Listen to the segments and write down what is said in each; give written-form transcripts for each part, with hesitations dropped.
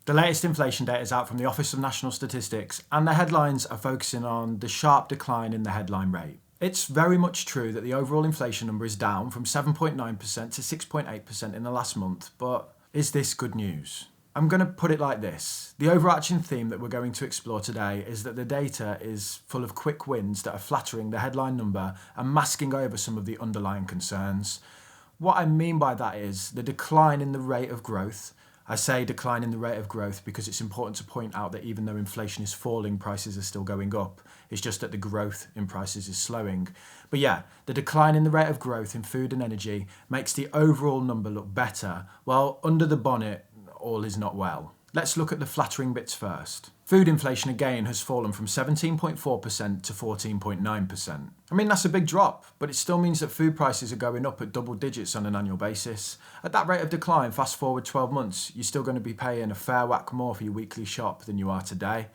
The latest inflation data is out from the Office of National Statistics, and the headlines are focusing on the sharp decline in the headline rate. It's very much true that the overall inflation number is down from 7.9% to 6.8% in the last month, but is this good news? I'm going to put it like this. The overarching theme that we're going to explore today is that the data is full of quick wins that are flattering the headline number and masking over some of the underlying concerns. What I mean by that is the decline in the rate of growth. I say decline in the rate of growth because it's important to point out that even though inflation is falling, prices are still going up. It's just that the growth in prices is slowing. But yeah, the decline in the rate of growth in food and energy makes the overall number look better, while under the bonnet, all is not well. Let's look at the flattering bits first. Food inflation again has fallen from 17.4% to 14.9%. I mean, that's a big drop, but it still means that food prices are going up at double digits on an annual basis. At that rate of decline, fast forward 12 months, you're still going to be paying a fair whack more for your weekly shop than you are today.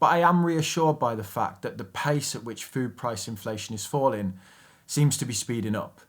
But I am reassured by the fact that the pace at which food price inflation is falling seems to be speeding up.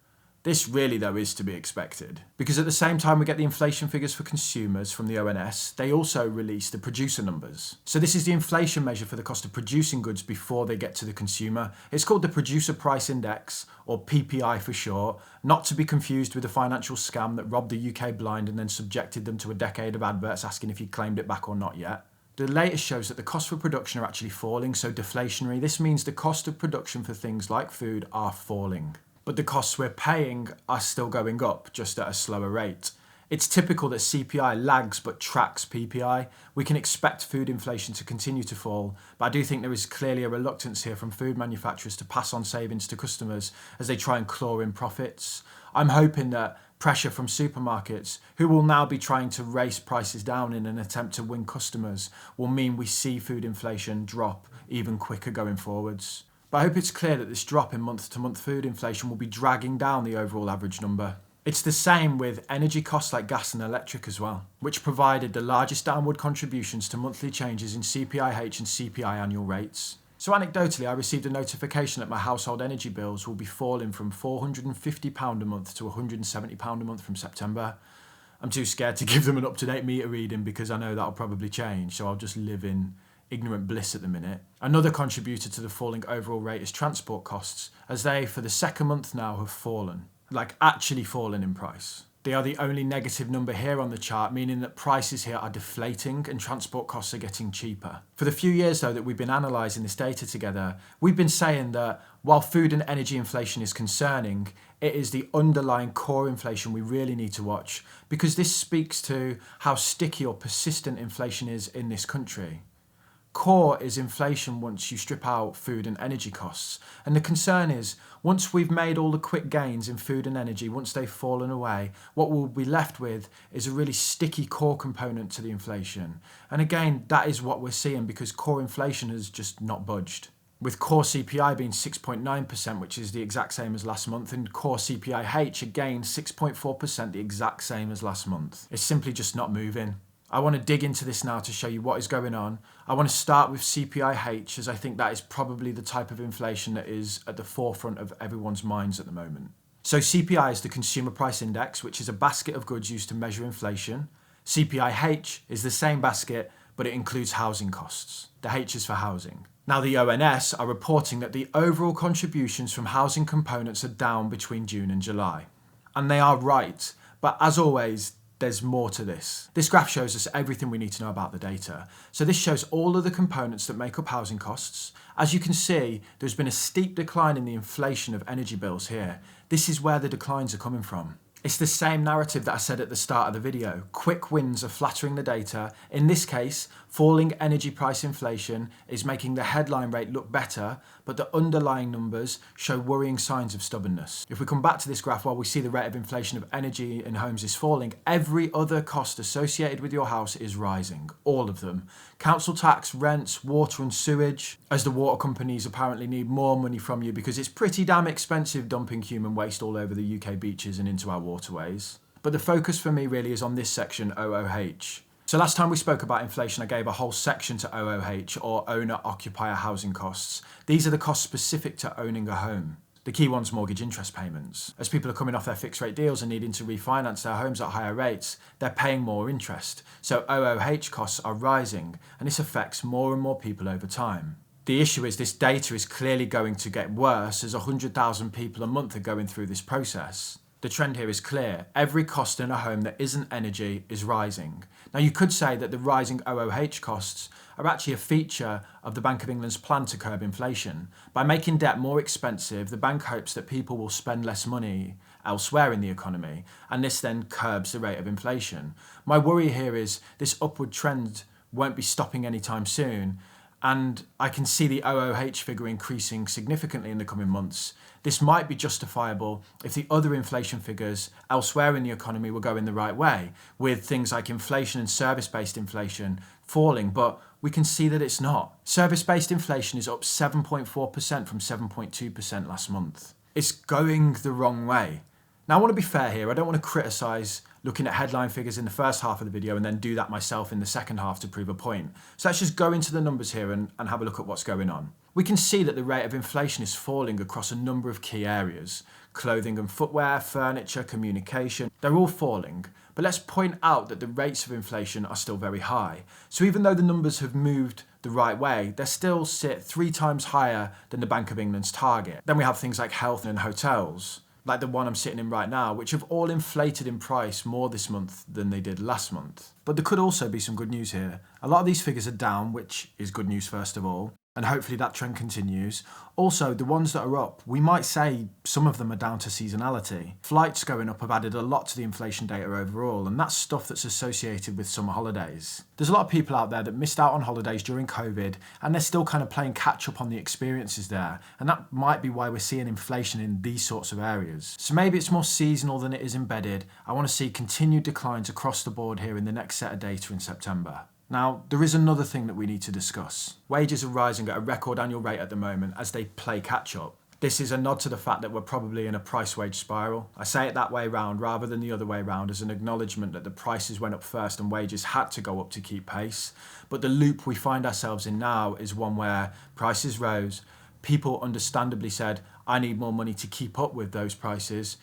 This really, though, is to be expected, because at the same time we get the inflation figures for consumers from the ONS, they also release the producer numbers. So this is the inflation measure for the cost of producing goods before they get to the consumer. It's called the Producer Price Index, or PPI for short, not to be confused with the financial scam that robbed the UK blind and then subjected them to a decade of adverts asking if you claimed it back or not yet. The latest shows that the costs for production are actually falling, so deflationary. This means the cost of production for things like food are falling. But the costs we're paying are still going up, just at a slower rate. It's typical that CPI lags but tracks PPI. We can expect food inflation to continue to fall, but I do think there is clearly a reluctance here from food manufacturers to pass on savings to customers as they try and claw in profits. I'm hoping that pressure from supermarkets, who will now be trying to race prices down in an attempt to win customers, will mean we see food inflation drop even quicker going forwards. But I hope it's clear that this drop in month-to-month food inflation will be dragging down the overall average number. It's the same with energy costs like gas and electric as well, which provided the largest downward contributions to monthly changes in CPIH and CPI annual rates. So anecdotally, I received a notification that my household energy bills will be falling from £450 a month to £170 a month from September. I'm too scared to give them an up-to-date meter reading because I know that'll probably change, so I'll just live in ignorant bliss at the minute. Another contributor to the falling overall rate is transport costs, as they, for the second month now, have fallen. Like, actually fallen in price. They are the only negative number here on the chart, meaning that prices here are deflating and transport costs are getting cheaper. For the few years, though, that we've been analysing this data together, we've been saying that while food and energy inflation is concerning, it is the underlying core inflation we really need to watch, because this speaks to how sticky or persistent inflation is in this country. Core is inflation once you strip out food and energy costs. And the concern is, once we've made all the quick gains in food and energy, once they've fallen away, what we'll be left with is a really sticky core component to the inflation. And again, that is what we're seeing because core inflation has just not budged. With core CPI being 6.9%, which is the exact same as last month, and core CPIH again 6.4%, the exact same as last month. It's simply just not moving. I want to dig into this now to show you what is going on. I want to start with CPIH, as I think that is probably the type of inflation that is at the forefront of everyone's minds at the moment. So CPI is the Consumer Price Index, which is a basket of goods used to measure inflation. CPIH is the same basket, but it includes housing costs. The H is for housing. Now the ONS are reporting that the overall contributions from housing components are down between June and July. And they are right, but as always, there's more to this. This graph shows us everything we need to know about the data. So this shows all of the components that make up housing costs. As you can see, there's been a steep decline in the inflation of energy bills here. This is where the declines are coming from. It's the same narrative that I said at the start of the video. Quick wins are flattering the data. In this case, falling energy price inflation is making the headline rate look better, but the underlying numbers show worrying signs of stubbornness. If we come back to this graph, while we see the rate of inflation of energy in homes is falling, every other cost associated with your house is rising. All of them. Council tax, rents, water and sewage, as the water companies apparently need more money from you because it's pretty damn expensive dumping human waste all over the UK beaches and into our waterways. But the focus for me really is on this section, OOH. So last time we spoke about inflation, I gave a whole section to OOH, or owner-occupier housing costs. These are the costs specific to owning a home. The key one's mortgage interest payments. As people are coming off their fixed rate deals and needing to refinance their homes at higher rates, they're paying more interest. So OOH costs are rising, and this affects more and more people over time. The issue is this data is clearly going to get worse as 100,000 people a month are going through this process. The trend here is clear. Every cost in a home that isn't energy is rising. Now you could say that the rising OOH costs are actually a feature of the Bank of England's plan to curb inflation. By making debt more expensive, the bank hopes that people will spend less money elsewhere in the economy, and this then curbs the rate of inflation. My worry here is this upward trend won't be stopping anytime soon, and I can see the OOH figure increasing significantly in the coming months. This might be justifiable if the other inflation figures elsewhere in the economy were going the right way, with things like inflation and service-based inflation falling, but we can see that it's not. Service-based inflation is up 7.4% from 7.2% last month. It's going the wrong way. Now I want to be fair here, I don't want to criticise looking at headline figures in the first half of the video and then do that myself in the second half to prove a point. So let's just go into the numbers here and have a look at what's going on. We can see that the rate of inflation is falling across a number of key areas. Clothing and footwear, furniture, communication, they're all falling. But let's point out that the rates of inflation are still very high. So even though the numbers have moved the right way, they still sit 3 times higher than the Bank of England's target. Then we have things like health and hotels, like the one I'm sitting in right now, which have all inflated in price more this month than they did last month. But there could also be some good news here. A lot of these figures are down, which is good news first of all, and hopefully that trend continues. Also, the ones that are up, we might say some of them are down to seasonality. Flights going up have added a lot to the inflation data overall, and that's stuff that's associated with summer holidays. There's a lot of people out there that missed out on holidays during COVID, and they're still kind of playing catch up on the experiences there, and that might be why we're seeing inflation in these sorts of areas. So maybe it's more seasonal than it is embedded. I want to see continued declines across the board here in the next set of data in September. Now, there is another thing that we need to discuss. Wages are rising at a record annual rate at the moment as they play catch up. This is a nod to the fact that we're probably in a price-wage spiral. I say it that way round rather than the other way round as an acknowledgement that the prices went up first and wages had to go up to keep pace. But the loop we find ourselves in now is one where prices rose. People understandably said, I need more money to keep up with those prices.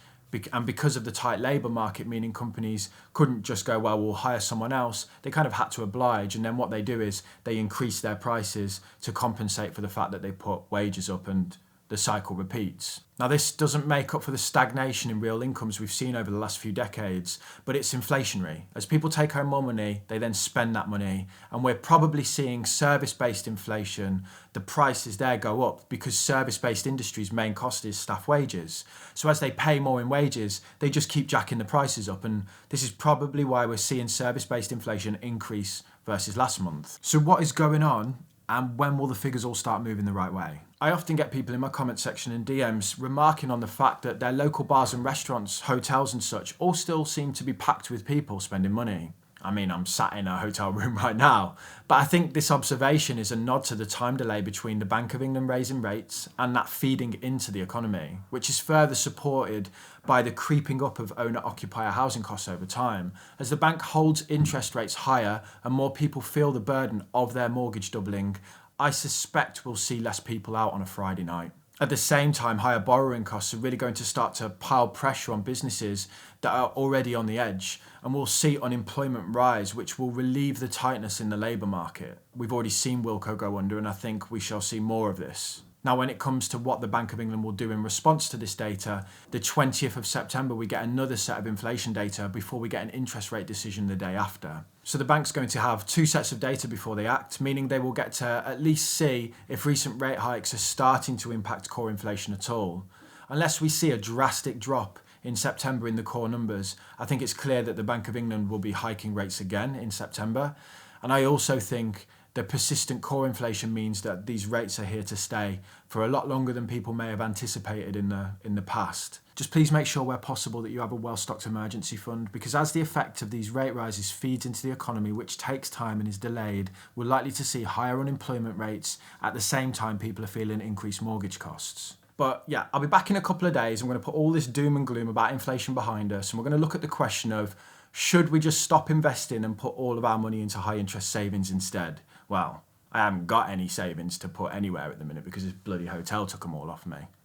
And because of the tight labour market, meaning companies couldn't just go, well, we'll hire someone else, they kind of had to oblige. And then what they do is they increase their prices to compensate for the fact that they put wages up, and the cycle repeats. Now, this doesn't make up for the stagnation in real incomes we've seen over the last few decades, but it's inflationary. As people take home more money, they then spend that money, and we're probably seeing service-based inflation. The prices there go up because service-based industries' main cost is staff wages. So as they pay more in wages, they just keep jacking the prices up, and this is probably why we're seeing service-based inflation increase versus last month. So what is going on? And when will the figures all start moving the right way? I often get people in my comment section and DMs remarking on the fact that their local bars and restaurants, hotels and such all still seem to be packed with people spending money. I mean, I'm sat in a hotel room right now, but I think this observation is a nod to the time delay between the Bank of England raising rates and that feeding into the economy, which is further supported by the creeping up of owner-occupier housing costs over time. As the bank holds interest rates higher and more people feel the burden of their mortgage doubling, I suspect we'll see less people out on a Friday night. At the same time, higher borrowing costs are really going to start to pile pressure on businesses that are already on the edge, and we'll see unemployment rise, which will relieve the tightness in the labour market. We've already seen Wilco go under, and I think we shall see more of this. Now, when it comes to what the Bank of England will do in response to this data, the 20th of September we get another set of inflation data before we get an interest rate decision the day after. So the bank's going to have 2 sets of data before they act, meaning they will get to at least see if recent rate hikes are starting to impact core inflation at all. Unless we see a drastic drop in September in the core numbers, I think it's clear that the Bank of England will be hiking rates again in September. And I also think the persistent core inflation means that these rates are here to stay for a lot longer than people may have anticipated in the past. Just please make sure where possible that you have a well-stocked emergency fund, because as the effect of these rate rises feeds into the economy, which takes time and is delayed, we're likely to see higher unemployment rates at the same time people are feeling increased mortgage costs. But yeah, I'll be back in a couple of days. I'm going to put all this doom and gloom about inflation behind us, and we're going to look at the question of, should we just stop investing and put all of our money into high interest savings instead? Well, I haven't got any savings to put anywhere at the minute because this bloody hotel took them all off me.